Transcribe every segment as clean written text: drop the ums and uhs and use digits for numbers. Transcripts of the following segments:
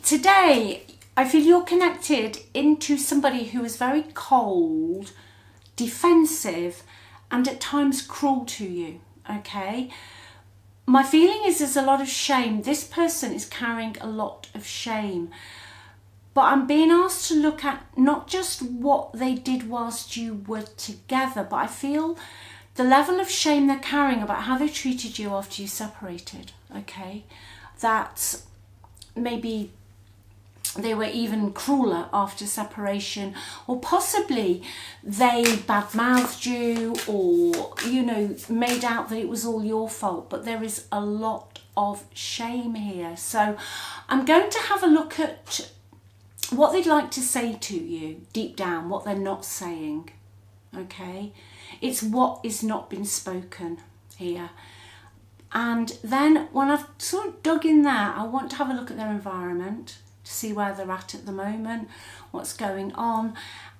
today, I feel you're connected into somebody who is very cold, defensive, and at times cruel to you, okay? My feeling is there's a lot of shame. This person is carrying a lot of shame. But I'm being asked to look at not just what they did whilst you were together, but I feel the level of shame they're carrying about how they treated you after you separated, okay? That maybe they were even crueler after separation, or possibly they badmouthed you, or, you know, made out that it was all your fault. But there is a lot of shame here. So I'm going to have a look at what they'd like to say to you deep down, what they're not saying, okay? It's what is not been spoken here. And then when I've sort of dug in there, I want to have a look at their environment to see where they're at the moment, what's going on.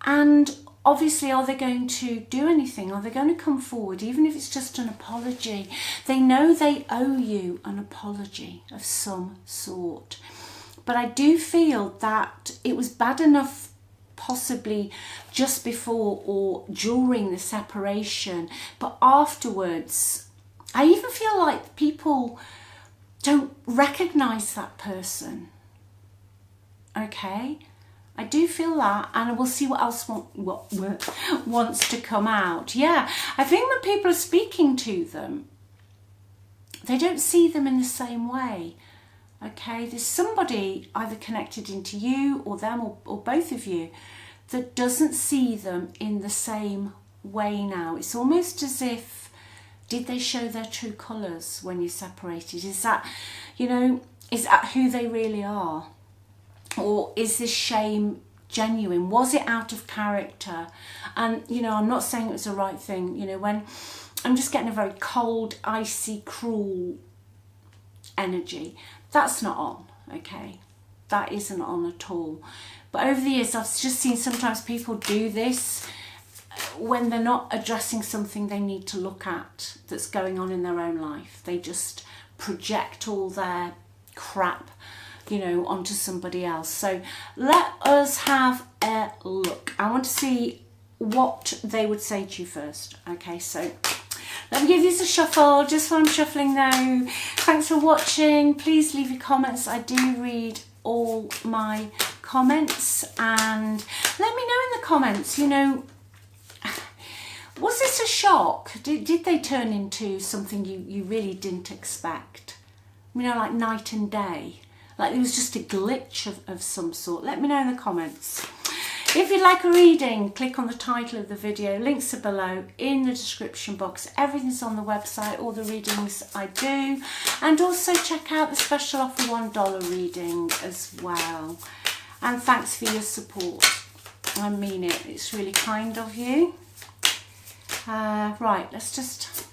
And obviously, are they going to do anything? Are they going to come forward, even if it's just an apology? They know they owe you an apology of some sort. But I do feel that it was bad enough possibly just before or during the separation, but afterwards, I even feel like people don't recognise that person. Okay, I do feel that, and we'll see what else wants to come out. Yeah, I think when people are speaking to them, they don't see them in the same way. Okay, there's somebody either connected into you or them or both of you that doesn't see them in the same way now. It's almost as if, did they show their true colours when you separated? Is that, you know, is that who they really are? Or is this shame genuine? Was it out of character? And, you know, I'm not saying it was the right thing. You know, when I'm just getting a very cold, icy, cruel energy, that's not on, okay? That isn't on at all. But over the years, I've just seen sometimes people do this when they're not addressing something they need to look at that's going on in their own life. They just project all their crap, you know, onto somebody else. So let us have a look. I want to see what they would say to you first. Okay, so let me give this a shuffle just while I'm shuffling though. Thanks for watching. Please leave your comments. I do read all my comments, and let me know in the comments, you know, was this a shock? Did they turn into something you really didn't expect? You know, like night and day. Like it was just a glitch of some sort. Let me know in the comments. If you'd like a reading, click on the title of the video. Links are below in the description box. Everything's on the website, all the readings I do. And also check out the special offer $1 reading as well. And thanks for your support. I mean it. It's really kind of you. Right, let's just...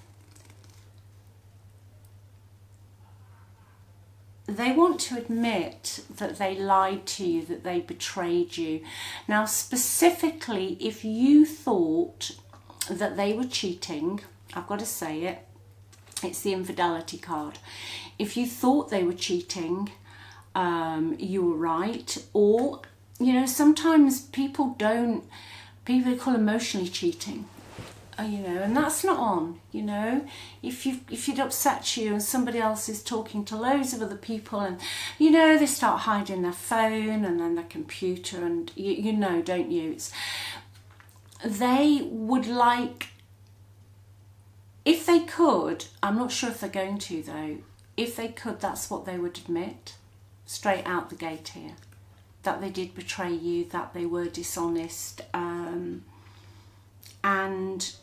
They want to admit that they lied to you, that they betrayed you. Now, specifically, if you thought that they were cheating, I've got to say it, it's the infidelity card. If you thought they were cheating, you were right. Or, you know, sometimes people call emotionally cheating. You know, and that's not on, you know. If it upsets you and somebody else is talking to loads of other people, and, you know, they start hiding their phone and then their computer, and you know, don't you? They would like, if they could, I'm not sure if they're going to though, if they could, that's what they would admit straight out the gate here, that they did betray you, that they were dishonest, and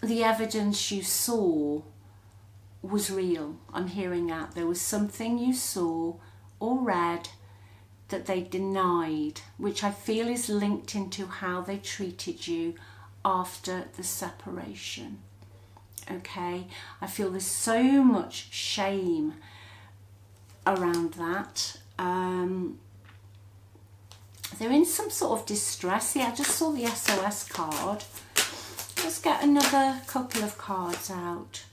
the evidence you saw was real. I'm hearing that. There was something you saw or read that they denied, which I feel is linked into how they treated you after the separation. Okay? I feel there's so much shame around that. They're in some sort of distress. Yeah, I just saw the SOS card. Let's get another couple of cards out.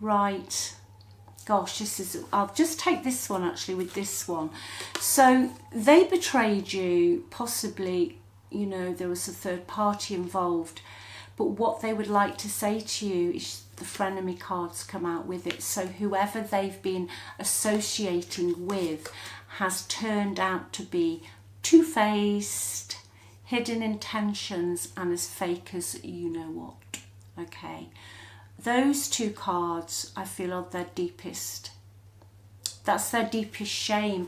Right. gosh, this is, I'll just take this one actually with this one. So they betrayed you, possibly, you know, there was a third party involved, but what they would like to say to you is the frenemy cards come out with it. So whoever they've been associating with has turned out to be two-faced, hidden intentions, and as fake as you know what. Okay, those two cards I feel are their deepest. That's their deepest shame.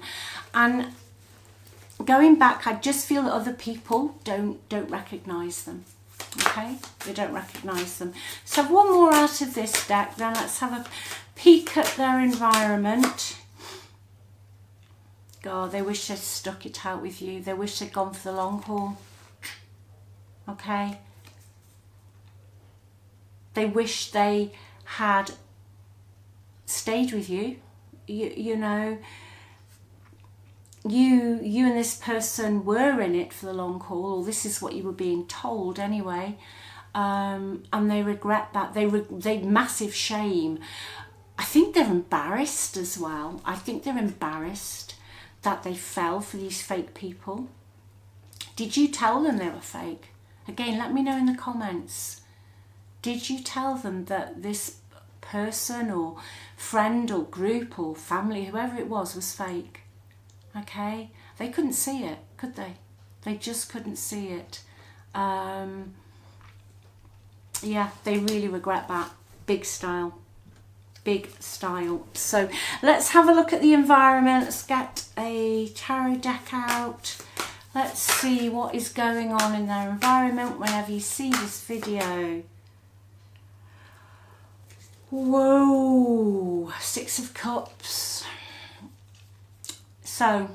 And going back, I just feel that other people don't recognise them. Okay, they don't recognise them. So one more out of this deck, then let's have a peek at their environment. God, they wish they'd stuck it out with you. They wish they'd gone for the long haul. Okay, they wish they had stayed with you. You know, you and this person were in it for the long haul, or this is what you were being told anyway, and they regret that. They massive shame. I think they're embarrassed as well. I think they're embarrassed that they fell for these fake people. Did you tell them they were fake? Again, let me know in the comments. Did you tell them that this person or friend or group or family, whoever it was fake? Okay, they couldn't see it, could they? They just couldn't see it. Yeah, they really regret that. Big style. Big style. So let's have a look at the environment. Let's get a tarot deck out. Let's see what is going on in their environment whenever you see this video. Whoa, Six of Cups. So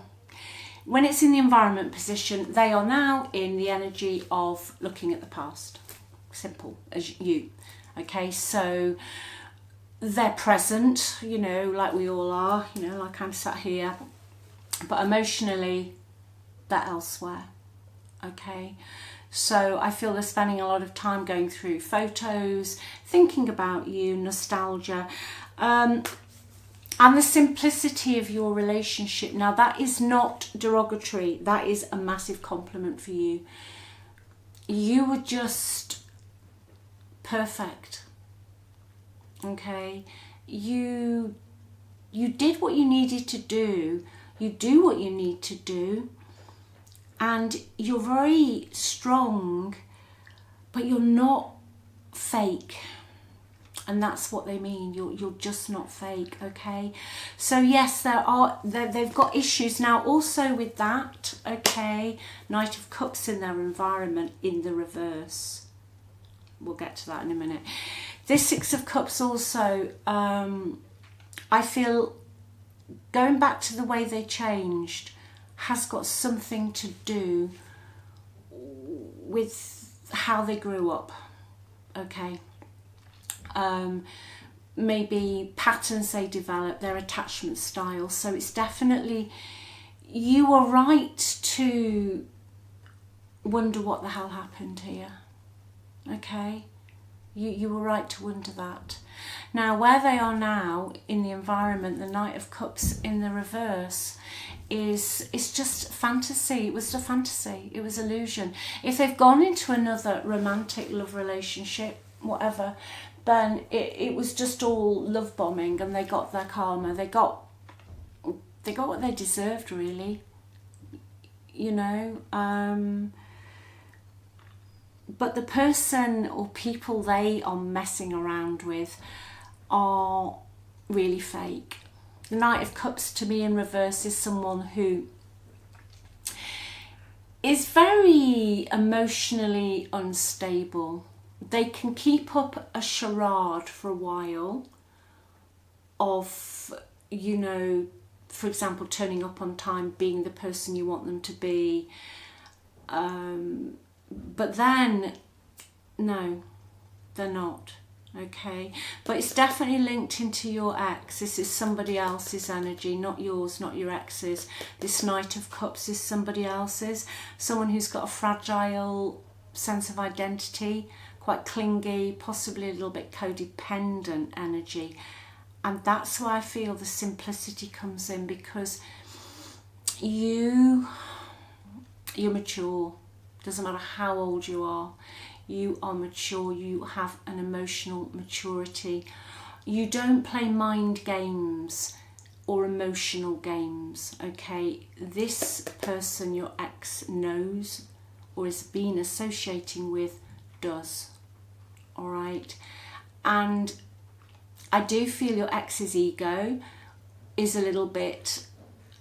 when it's in the environment position, they are now in the energy of looking at the past. Simple as you. Okay, so they're present, you know, like we all are, you know, like I'm sat here, but emotionally they're elsewhere. Okay, so I feel they're spending a lot of time going through photos, thinking about you, nostalgia, and the simplicity of your relationship. Now that is not derogatory, that is a massive compliment for you. You were just perfect. Okay, you did what you needed to do, you do what you need to do, and you're very strong, but you're not fake. And that's what they mean. You're just not fake. Okay, so yes, they've got issues now also with that. Okay, Knight of Cups in their environment in the reverse. We'll get to that in a minute. This Six of Cups also, I feel, going back to the way they changed has got something to do with how they grew up. Okay, maybe patterns they developed, their attachment style. So it's definitely, you are right to wonder what the hell happened here. Okay, you were right to wonder that. Now where they are now in the environment, the Knight of Cups in the reverse, it's just fantasy. It was a fantasy, it was illusion. If they've gone into another romantic love relationship, whatever, then it was just all love bombing, and they got their karma. They got what they deserved, really. You know, but the person or people they are messing around with are really fake. The Knight of Cups to me in reverse is someone who is very emotionally unstable. They can keep up a charade for a while of, you know, for example, turning up on time, being the person you want them to be. But then, no, they're not. Okay, but it's definitely linked into your ex. This is somebody else's energy, not yours, not your ex's. This Knight of Cups is somebody else's. Someone who's got a fragile sense of identity, quite clingy, possibly a little bit codependent energy. And that's why I feel the simplicity comes in, because you're mature. Doesn't matter how old you are. You are mature. You have an emotional maturity. You don't play mind games or emotional games, okay? This person your ex knows or has been associating with does, all right? And I do feel your ex's ego is a little bit,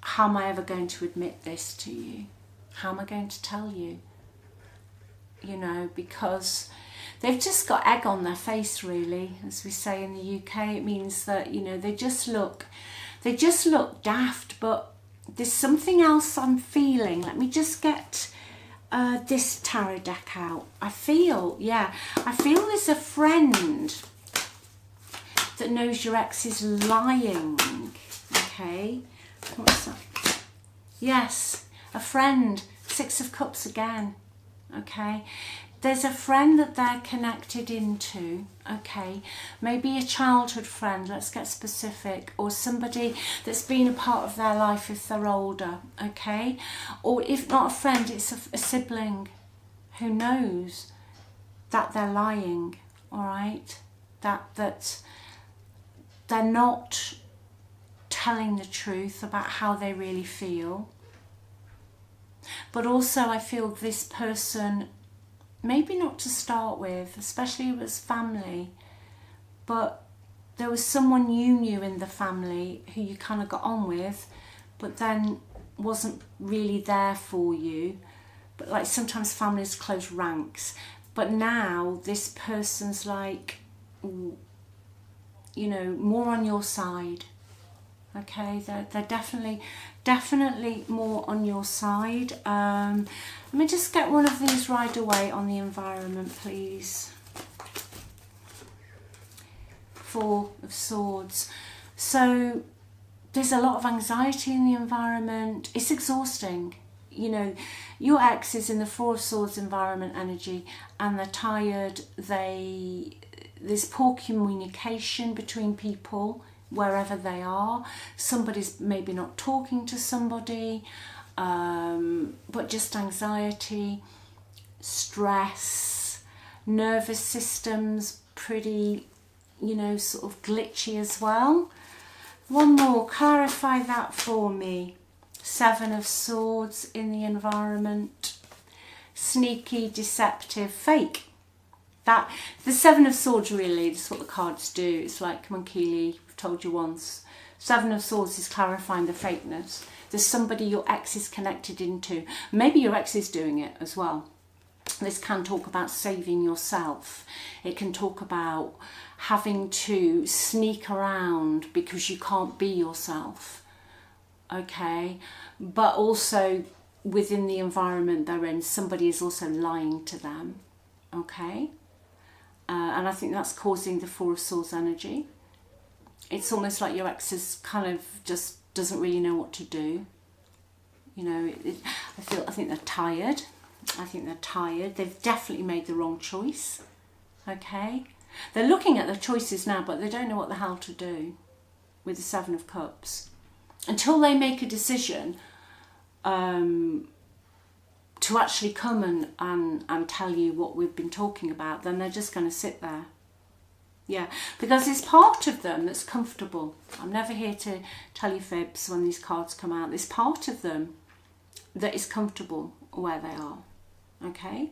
how am I ever going to admit this to you? How am I going to tell you? You know, because they've just got egg on their face, really, as we say in the UK. It means that, you know, they just look daft, but there's something else I'm feeling. Let me just get this tarot deck out. I feel there's a friend that knows your ex is lying, okay? What's that? Yes, a friend, 6 of Cups again, okay? There's a friend that they're connected into, okay? Maybe a childhood friend, let's get specific, or somebody that's been a part of their life if they're older, okay? Or if not a friend, it's a sibling who knows that they're lying, all right? That they're not telling the truth about how they really feel. But also I feel this person, maybe not to start with, especially if it was family, but there was someone you knew in the family who you kind of got on with, but then wasn't really there for you. But like sometimes families close ranks. But now this person's like, you know, more on your side. Okay, they're definitely more on your side. Let me just get one of these right away on the environment, please. 4 of Swords. So there's a lot of anxiety in the environment. It's exhausting. You know, your ex is in the 4 of Swords environment energy, and they're tired. There's poor communication between people wherever they are. Somebody's maybe not talking to somebody, but just anxiety, stress, nervous systems pretty, you know, sort of glitchy as well. One more, clarify that for me. 7 of Swords in the environment. Sneaky, deceptive, fake. That the 7 of Swords, really, this is what the cards do. It's like, come on Keeley, I've told you once. 7 of Swords is clarifying the fakeness. There's somebody your ex is connected into. Maybe your ex is doing it as well. This can talk about saving yourself. It can talk about having to sneak around because you can't be yourself. Okay? But also within the environment they're in, somebody is also lying to them. Okay? And I think that's causing the 4 of Swords energy. It's almost like your ex is kind of just doesn't really know what to do. You know, I think they're tired. I think they're tired. They've definitely made the wrong choice. Okay? They're looking at their choices now, but they don't know what the hell to do with the 7 of Cups. Until they make a decision to actually come and tell you what we've been talking about, then they're just going to sit there. Yeah, because there's part of them that's comfortable. I'm never here to tell you fibs when these cards come out. There's part of them that is comfortable where they are. Okay?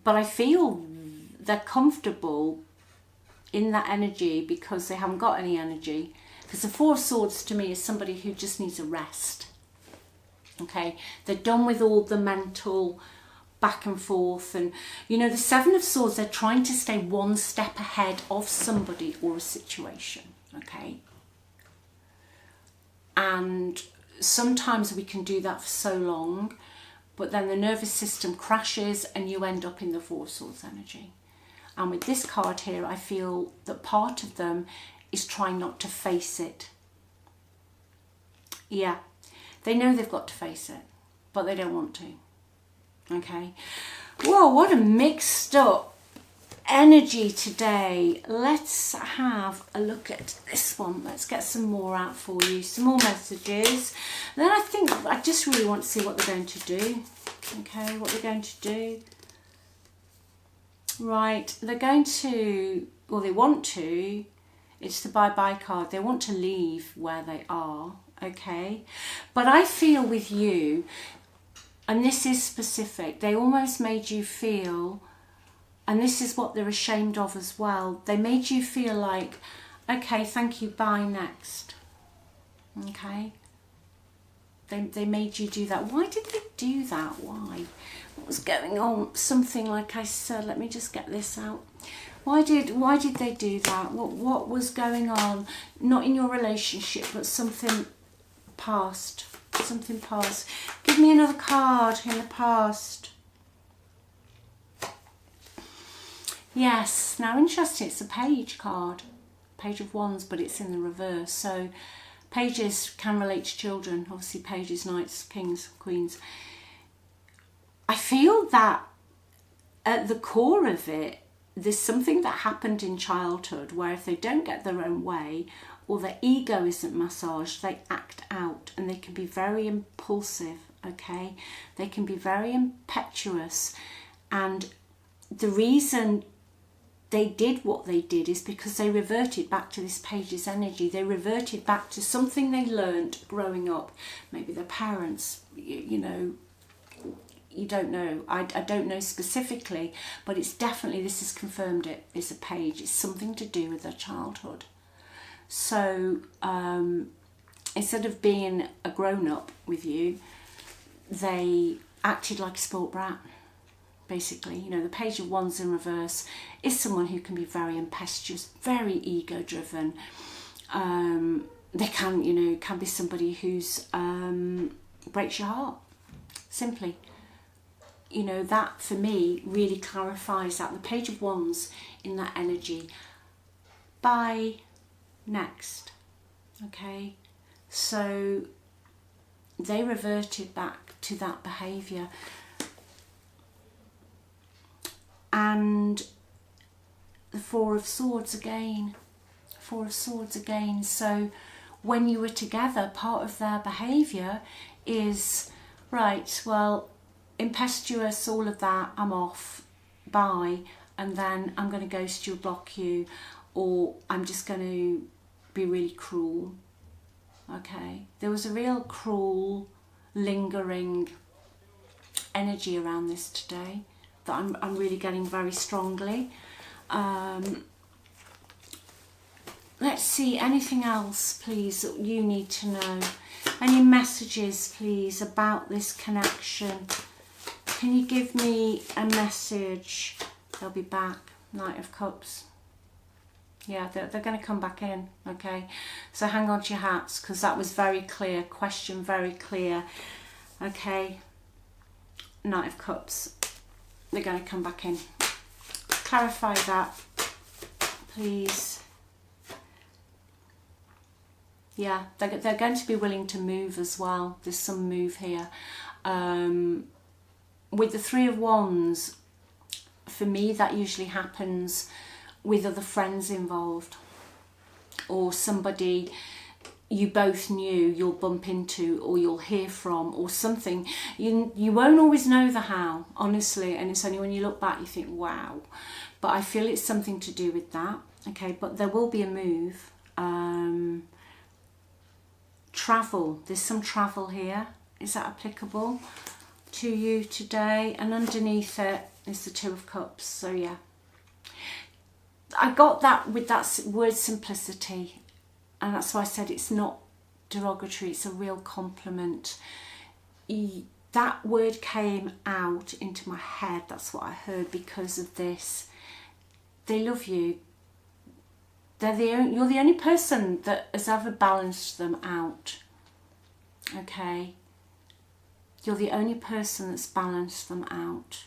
But I feel they're comfortable in that energy because they haven't got any energy. Because the 4 of Swords to me is somebody who just needs a rest. Okay? They're done with all the mental back and forth, and you know, the 7 of Swords, they're trying to stay one step ahead of somebody or a situation. Okay? And sometimes we can do that for so long, but then the nervous system crashes and you end up in the 4 of Swords energy. And with this card here, I feel that part of them is trying not to face it. Yeah, they know they've got to face it, but they don't want to. Okay. Whoa, what a mixed up energy today. Let's have a look at this one. Let's get some more out for you, some more messages. Then I think I just really want to see what they're going to do. Okay, what they're going to do. Right, they're going to, well, they want to, it's the bye-bye card. They want to leave where they are, okay? But I feel with you, and this is specific, they almost made you feel, and this is what they're ashamed of as well, they made you feel like, okay, thank you, bye, next. Okay? They made you do that. Why did they do that? Why? What was going on? Something, like I said, let me just get this out. Why did they do that? What was going on? Not in your relationship, but something past. Something past. Give me another card in the past. Yes. Now, interesting. It's a page card. Page of Wands, but it's in the reverse. So pages can relate to children. Obviously, pages, knights, kings, queens. I feel that at the core of it, there's something that happened in childhood where if they don't get their own way or their ego isn't massaged, they act out, and they can be very impulsive, okay? They can be very impetuous, and the reason they did what they did is because they reverted back to this page's energy. They reverted back to something they learned growing up. Maybe their parents, you know, you don't know. I don't know specifically, but it's definitely, this has confirmed it. It's a page. It's something to do with their childhood. So instead of being a grown-up with you, they acted like a spoilt brat. Basically, you know, the Page of Wands in reverse is someone who can be very impetuous, very ego-driven. They can, you know, can be somebody who's breaks your heart, simply. You know, that for me really clarifies that. The Page of Wands in that energy. Bye, next. Okay, so they reverted back to that behaviour. And the Four of Swords again. Four of Swords again. So when you were together, part of their behaviour is, right, well, impetuous, all of that, I'm off, bye, and then I'm going to ghost you, block you, or I'm just going to be really cruel. Okay, there was a real cruel, lingering energy around this today that I'm really getting very strongly. Let's see, anything else, please, that you need to know? Any messages, please, about this connection? Can you give me a message? They'll be back. Knight of Cups. Yeah, they're going to come back in, okay? So hang on to your hats, because that was very clear. Question very clear. Okay. Knight of Cups. They're going to come back in. Clarify that, please. Yeah, they're going to be willing to move as well. There's some move here. With the Three of Wands, for me, that usually happens with other friends involved, or somebody you both knew you'll bump into or you'll hear from, or something. You won't always know the how, honestly, and it's only when you look back you think, wow. But I feel it's something to do with that, okay? But there will be a move. Travel, there's some travel here. Is that applicable to you today? And underneath it is the Two of Cups. So yeah, I got that with that word simplicity, and that's why I said it's not derogatory, it's a real compliment. That word came out into my head, that's what I heard, because of this. They love you. You're the only person that has ever balanced them out. Okay? You're the only person that's balanced them out.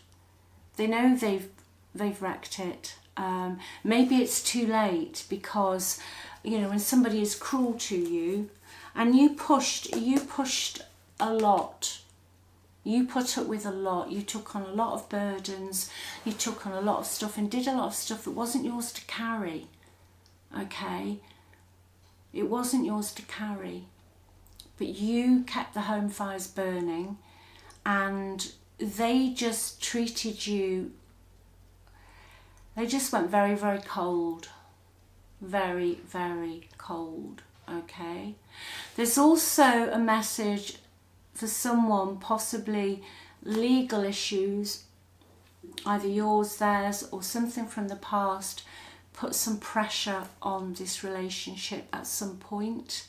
They know they've wrecked it. Maybe it's too late, because, you know, when somebody is cruel to you, and you pushed a lot, You put up with a lot. You took on a lot of burdens. You took on a lot of stuff and did a lot of stuff that wasn't yours to carry. Okay? It wasn't yours to carry. But you kept the home fires burning, and they just treated you, they just went very, very cold. Very, very cold. Okay? There's also a message for someone, possibly legal issues, either yours, theirs, or something from the past, put some pressure on this relationship at some point.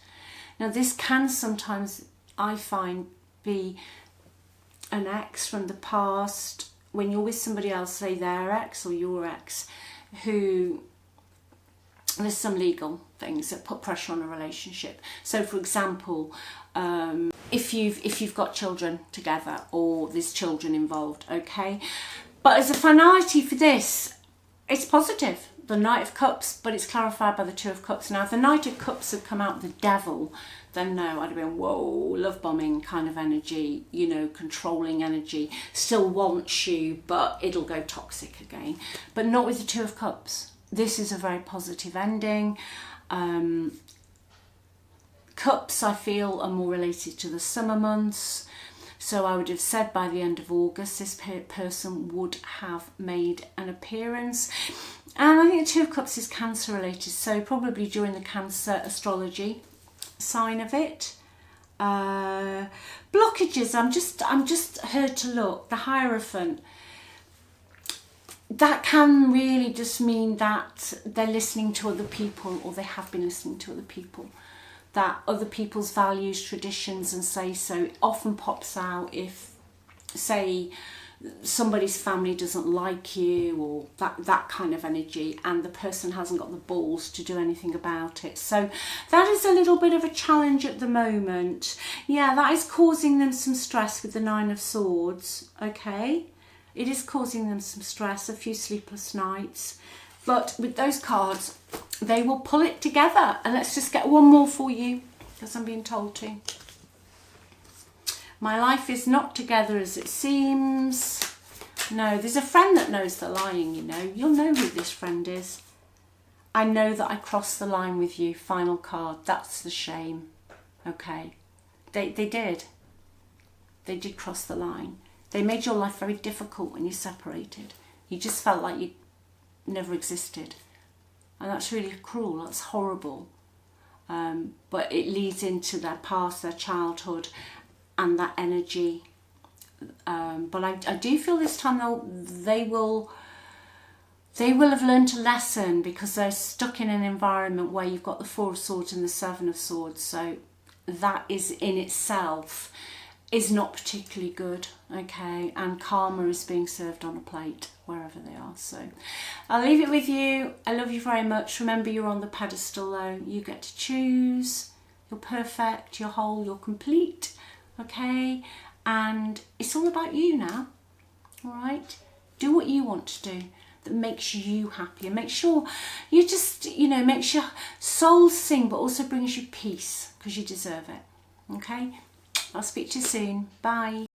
Now this can sometimes, I find, be an ex from the past, when you're with somebody else, say their ex or your ex, who, there's some legal things that put pressure on a relationship. So for example, if you've got children together, or there's children involved, okay? But as a finality for this, it's positive. The Knight of Cups, but it's clarified by the Two of Cups. Now, if the Knight of Cups had come out the devil, then no, I'd have been, whoa, love bombing kind of energy, you know, controlling energy, still wants you, but it'll go toxic again. But not with the Two of Cups. This is a very positive ending. Cups, I feel, are more related to the summer months. So I would have said by the end of August, this person would have made an appearance. And I think the Two of Cups is Cancer related. So probably during the Cancer astrology sign of it. Blockages, I'm just heard to look. The Hierophant. That can really just mean that they're listening to other people, or they have been listening to other people. That other people's values, traditions and say-so. It often pops out if, say, somebody's family doesn't like you, or that kind of energy, and the person hasn't got the balls to do anything about it. So that is a little bit of a challenge at the moment. Yeah, that is causing them some stress with the Nine of Swords, okay? It is causing them some stress, a few sleepless nights. But with those cards, they will pull it together. And let's just get one more for you, because I'm being told to. My life is not together as it seems. No, there's a friend that knows the lying, you know. You'll know who this friend is. I know that I crossed the line with you. Final card. That's the shame. Okay. They did. They did cross the line. They made your life very difficult when you separated. You just felt like you never existed. And that's really cruel. That's horrible. But it leads into their past, their childhood, and that energy. But I do feel this time they will have learned a lesson, because they're stuck in an environment where you've got the Four of Swords and the Seven of Swords. So that is in itself is not particularly good, okay? And karma is being served on a plate wherever they are. So I'll leave it with you. I love you very much. Remember, you're on the pedestal though. You get to choose. You're perfect, you're whole, you're complete, okay? And it's all about you now, all right? Do what you want to do that makes you happy, and make sure you just, you know, makes your soul sing, but also brings you peace, because you deserve it, okay? I'll speak to you soon. Bye.